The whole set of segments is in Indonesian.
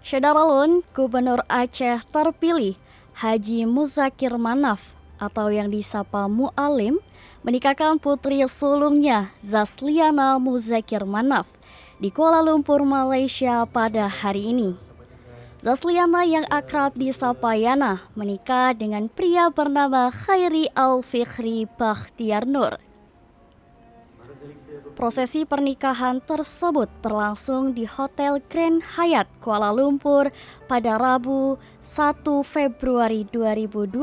Syederalun, Gubernur Aceh terpilih Haji Muzakir Manaf atau yang disapa Mu'alim menikahkan putri sulungnya Zasliana Muzakir Manaf di Kuala Lumpur, Malaysia pada hari ini. Zasliana yang akrab disapa Yana menikah dengan pria bernama Khairi Al-Fikri Bakhtiar Nur. Prosesi pernikahan tersebut berlangsung di Hotel Grand Hyatt Kuala Lumpur pada Rabu 1 Februari 2025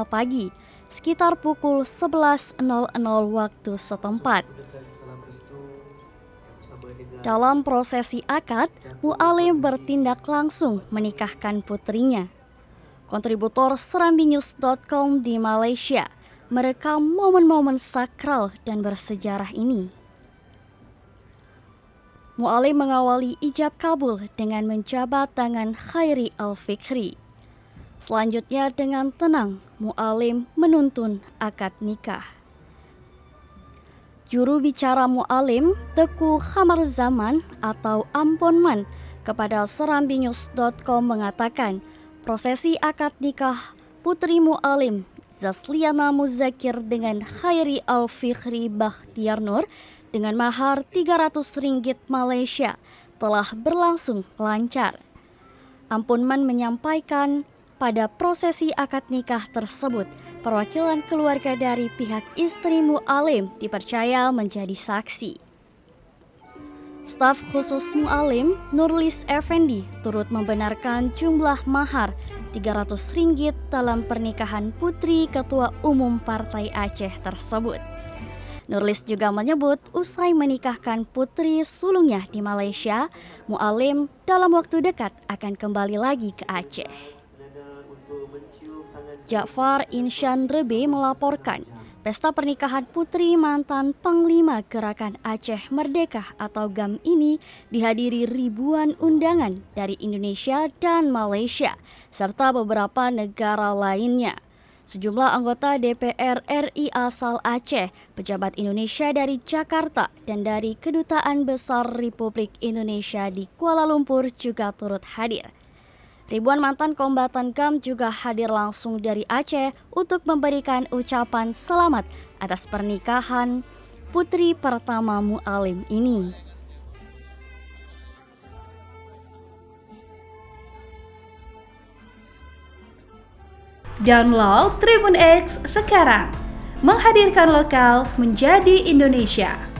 pagi sekitar pukul 11.00 waktu setempat. Dalam prosesi akad, Mu'alim bertindak langsung menikahkan putrinya. Kontributor serambinews.com di Malaysia merekam momen-momen sakral dan bersejarah ini. Mu'alim mengawali ijab kabul dengan menjabat tangan Khairi Al-Fikri. Selanjutnya dengan tenang, Mu'alim menuntun akad nikah. Juru bicara Mu'alim, Teku Khamaruzzaman atau Amponman, kepada serambinews.com mengatakan, prosesi akad nikah putri Mu'alim Zasliana Muzakir dengan Khairi Al-Fikri Bakhtiar Nur dengan mahar Rp300 Malaysia telah berlangsung lancar. Ampunman menyampaikan pada prosesi akad nikah tersebut, perwakilan keluarga dari pihak istri Mu'alim dipercaya menjadi saksi. Staf khusus Mu'alim, Nurlis Effendi, turut membenarkan jumlah mahar Rp300 dalam pernikahan putri Ketua Umum Partai Aceh tersebut. Nurlis juga menyebut usai menikahkan putri sulungnya di Malaysia, Mu'alim dalam waktu dekat akan kembali lagi ke Aceh. Ja'far Insyan Rebe melaporkan, pesta pernikahan putri mantan Panglima Gerakan Aceh Merdeka atau GAM ini dihadiri ribuan undangan dari Indonesia dan Malaysia, serta beberapa negara lainnya. Sejumlah anggota DPR RI asal Aceh, pejabat Indonesia dari Jakarta, dan dari Kedutaan Besar Republik Indonesia di Kuala Lumpur juga turut hadir. Ribuan mantan kombatan GAM juga hadir langsung dari Aceh untuk memberikan ucapan selamat atas pernikahan putri pertama Mu'alim ini. Download Tribun X sekarang, menghadirkan lokal menjadi Indonesia.